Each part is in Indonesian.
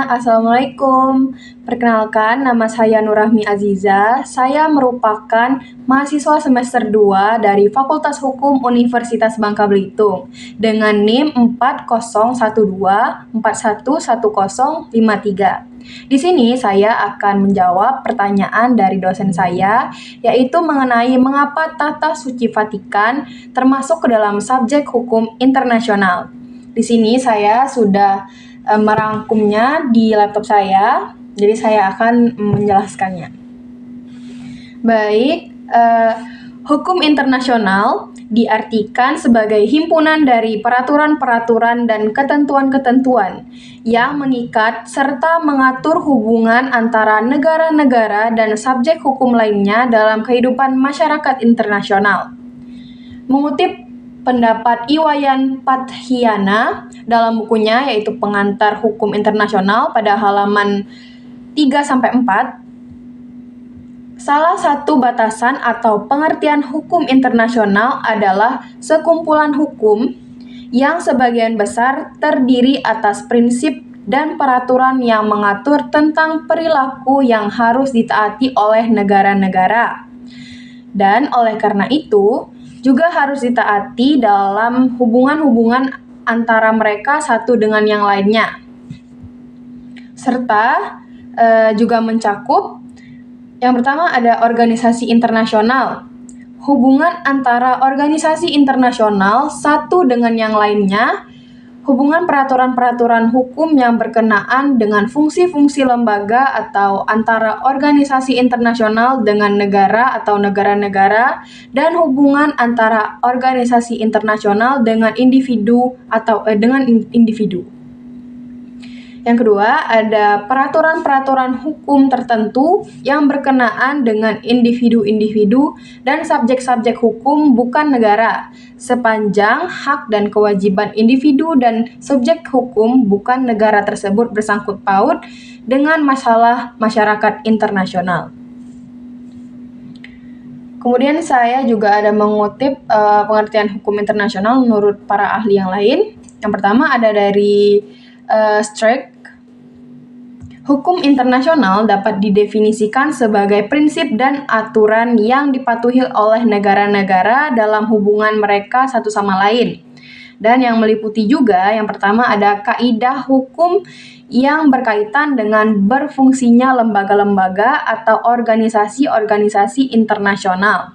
Assalamualaikum. Perkenalkan, nama saya Nurrahmi Aziza. Saya merupakan mahasiswa semester 2 dari Fakultas Hukum Universitas Bangka Belitung dengan NIM 4012411053. Di sini saya akan menjawab pertanyaan dari dosen saya, yaitu mengenai mengapa Tata Suci Vatikan termasuk ke dalam subjek hukum internasional. Di sini saya sudah merangkumnya di laptop saya, jadi saya akan menjelaskannya. Baik, hukum internasional diartikan sebagai himpunan dari peraturan-peraturan dan ketentuan-ketentuan yang mengikat serta mengatur hubungan antara negara-negara dan subjek hukum lainnya dalam kehidupan masyarakat internasional. Mengutip pendapat Iwayan Padhiana dalam bukunya yaitu Pengantar Hukum Internasional pada halaman 3-4, salah satu batasan atau pengertian hukum internasional adalah sekumpulan hukum yang sebagian besar terdiri atas prinsip dan peraturan yang mengatur tentang perilaku yang harus ditaati oleh negara-negara. Dan oleh karena itu, juga harus ditaati dalam hubungan-hubungan antara mereka satu dengan yang lainnya. Serta juga mencakup yang pertama ada organisasi internasional. Hubungan antara organisasi internasional satu dengan yang lainnya, hubungan peraturan-peraturan hukum yang berkenaan dengan fungsi-fungsi lembaga atau antara organisasi internasional dengan negara atau negara-negara, dan hubungan antara organisasi internasional dengan individu atau dengan individu. Yang kedua, ada peraturan-peraturan hukum tertentu yang berkenaan dengan individu-individu dan subjek-subjek hukum bukan negara, sepanjang hak dan kewajiban individu dan subjek hukum bukan negara tersebut bersangkut paut dengan masalah masyarakat internasional. Kemudian saya juga ada mengutip pengertian hukum internasional menurut para ahli yang lain. Yang pertama ada dari Streeck. Hukum internasional dapat didefinisikan sebagai prinsip dan aturan yang dipatuhi oleh negara-negara dalam hubungan mereka satu sama lain. Dan yang meliputi juga, yang pertama ada kaidah hukum yang berkaitan dengan berfungsinya lembaga-lembaga atau organisasi-organisasi internasional.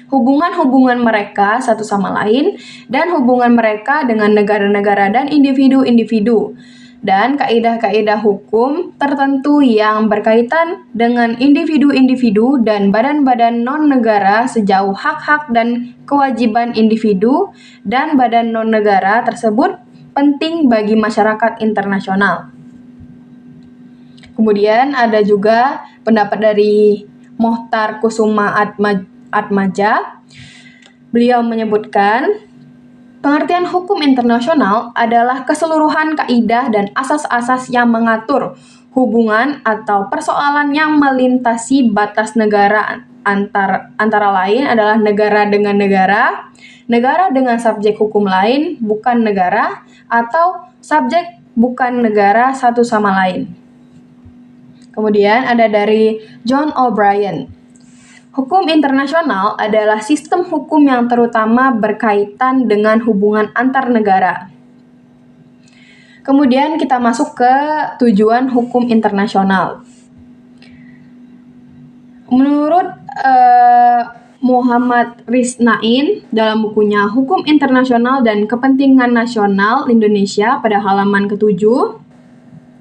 Hubungan-hubungan mereka satu sama lain dan hubungan mereka dengan negara-negara dan individu-individu. Dan kaidah-kaidah hukum tertentu yang berkaitan dengan individu-individu dan badan-badan non-negara sejauh hak-hak dan kewajiban individu dan badan non-negara tersebut penting bagi masyarakat internasional. Kemudian ada juga pendapat dari Mohtar Kusuma Atmaja. Beliau menyebutkan, pengertian hukum internasional adalah keseluruhan kaidah dan asas-asas yang mengatur hubungan atau persoalan yang melintasi batas negara antara lain adalah negara dengan negara, negara dengan subjek hukum lain bukan negara, atau subjek bukan negara satu sama lain. Kemudian ada dari John O'Brien. Hukum internasional adalah sistem hukum yang terutama berkaitan dengan hubungan antar negara. Kemudian kita masuk ke tujuan hukum internasional. Menurut Muhammad Risnain dalam bukunya Hukum Internasional dan Kepentingan Nasional Indonesia pada halaman ke-7,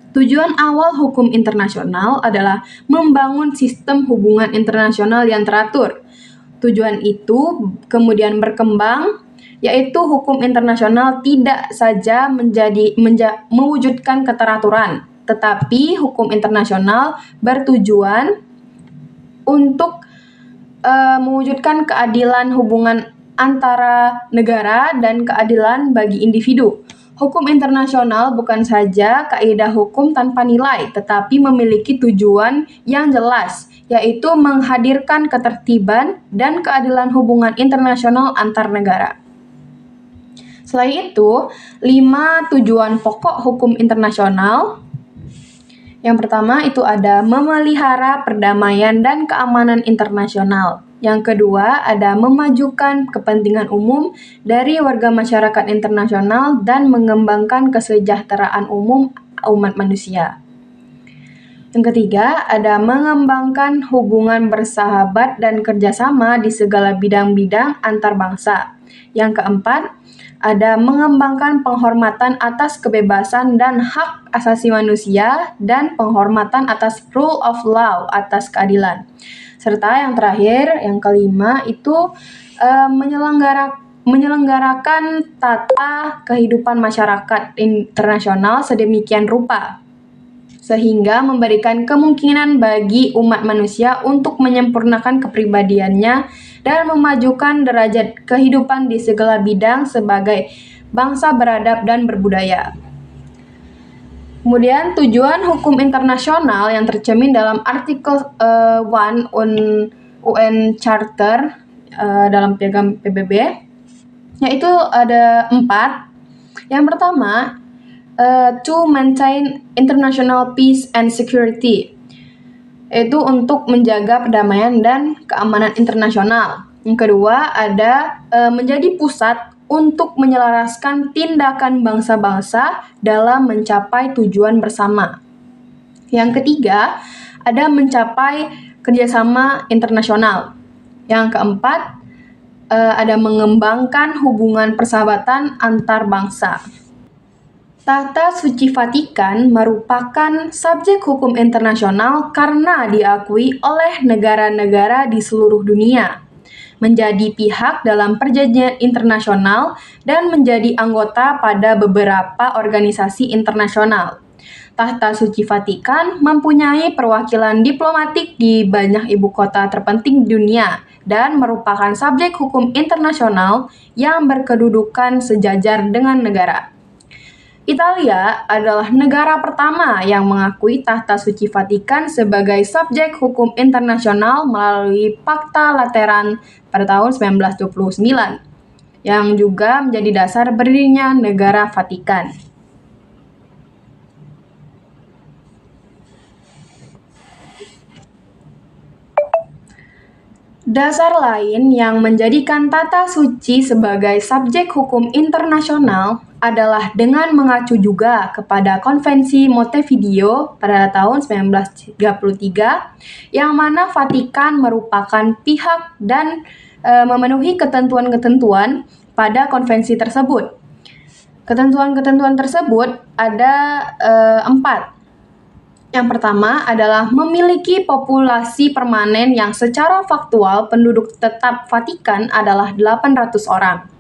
tujuan awal hukum internasional adalah membangun sistem hubungan internasional yang teratur. Tujuan itu kemudian berkembang, yaitu hukum internasional tidak saja mewujudkan keteraturan, tetapi hukum internasional bertujuan untuk mewujudkan keadilan hubungan antara negara dan keadilan bagi individu. Hukum internasional bukan saja kaidah hukum tanpa nilai, tetapi memiliki tujuan yang jelas, yaitu menghadirkan ketertiban dan keadilan hubungan internasional antar negara. Selain itu, 5 tujuan pokok hukum internasional Yang pertama itu ada memelihara perdamaian dan keamanan internasional. Yang kedua ada memajukan kepentingan umum dari warga masyarakat internasional dan mengembangkan kesejahteraan umum umat manusia. Yang ketiga ada mengembangkan hubungan bersahabat dan kerjasama di segala bidang-bidang antar bangsa. Yang keempat ada mengembangkan penghormatan atas kebebasan dan hak asasi manusia dan penghormatan atas rule of law, atas keadilan. Serta yang terakhir, yang kelima itu menyelenggarakan tata kehidupan masyarakat internasional sedemikian rupa sehingga memberikan kemungkinan bagi umat manusia untuk menyempurnakan kepribadiannya dan memajukan derajat kehidupan di segala bidang sebagai bangsa beradab dan berbudaya. Kemudian tujuan hukum internasional yang tercermin dalam artikel 1 UN Charter dalam piagam PBB yaitu ada 4. Yang pertama, to maintain international peace and security, yaitu untuk menjaga perdamaian dan keamanan internasional. Yang kedua ada menjadi pusat untuk menyelaraskan tindakan bangsa-bangsa dalam mencapai tujuan bersama. Yang ketiga ada mencapai kerjasama internasional. Yang keempat ada mengembangkan hubungan persahabatan antar bangsa. Tahta Suci Vatikan merupakan subjek hukum internasional karena diakui oleh negara-negara di seluruh dunia, menjadi pihak dalam perjanjian internasional, dan menjadi anggota pada beberapa organisasi internasional. Tahta Suci Vatikan mempunyai perwakilan diplomatik di banyak ibu kota terpenting di dunia dan merupakan subjek hukum internasional yang berkedudukan sejajar dengan negara. Italia adalah negara pertama yang mengakui Tahta Suci Vatikan sebagai subjek hukum internasional melalui Pacta Lateran pada tahun 1929, yang juga menjadi dasar berdirinya negara Vatikan. Dasar lain yang menjadikan Tahta Suci sebagai subjek hukum internasional adalah dengan mengacu juga kepada Konvensi Montevideo pada tahun 1933, yang mana Vatikan merupakan pihak dan memenuhi ketentuan-ketentuan pada konvensi tersebut. Ketentuan-ketentuan tersebut ada 4. Yang pertama adalah memiliki populasi permanen yang secara faktual penduduk tetap Vatikan adalah 800 orang.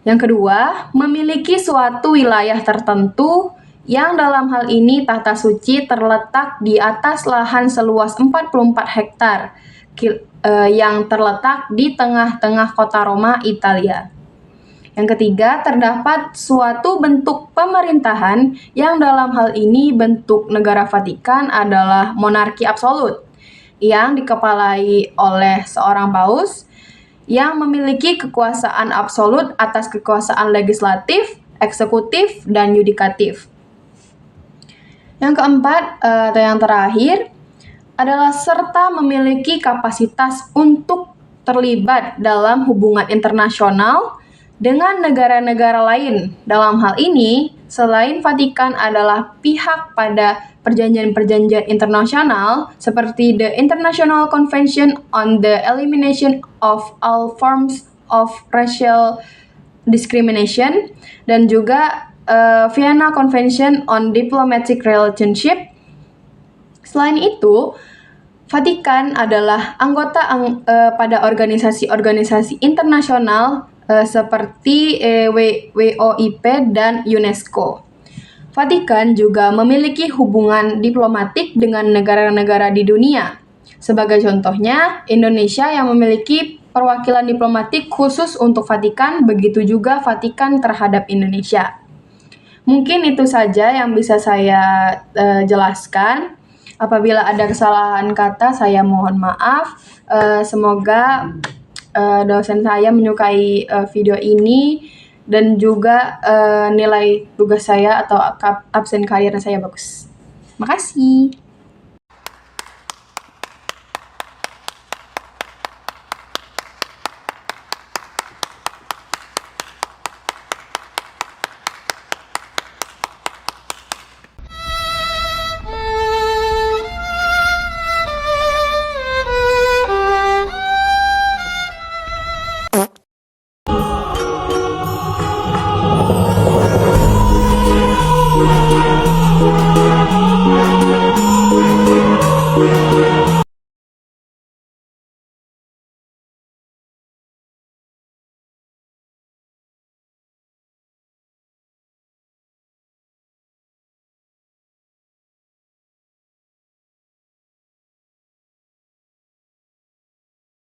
Yang kedua, memiliki suatu wilayah tertentu yang dalam hal ini Tahta Suci terletak di atas lahan seluas 44 hektar yang terletak di tengah-tengah kota Roma, Italia. Yang ketiga, terdapat suatu bentuk pemerintahan yang dalam hal ini bentuk negara Vatikan adalah monarki absolut yang dikepalai oleh seorang paus yang memiliki kekuasaan absolut atas kekuasaan legislatif, eksekutif, dan yudikatif. Yang keempat, atau yang terakhir, adalah serta memiliki kapasitas untuk terlibat dalam hubungan internasional dengan negara-negara lain. Dalam hal ini, selain Vatikan adalah pihak pada perjanjian-perjanjian internasional seperti the International Convention on the Elimination of All Forms of Racial Discrimination dan juga Vienna Convention on Diplomatic Relationship. Selain itu, Vatikan adalah anggota pada organisasi-organisasi internasional seperti WOIP dan UNESCO. Vatikan juga memiliki hubungan diplomatik dengan negara-negara di dunia. Sebagai contohnya, Indonesia yang memiliki perwakilan diplomatik khusus untuk Vatikan, begitu juga Vatikan terhadap Indonesia. Mungkin itu saja yang bisa saya jelaskan. Apabila ada kesalahan kata, saya mohon maaf. Semoga dosen saya menyukai video ini dan juga nilai tugas saya atau absen karier saya bagus. Makasih.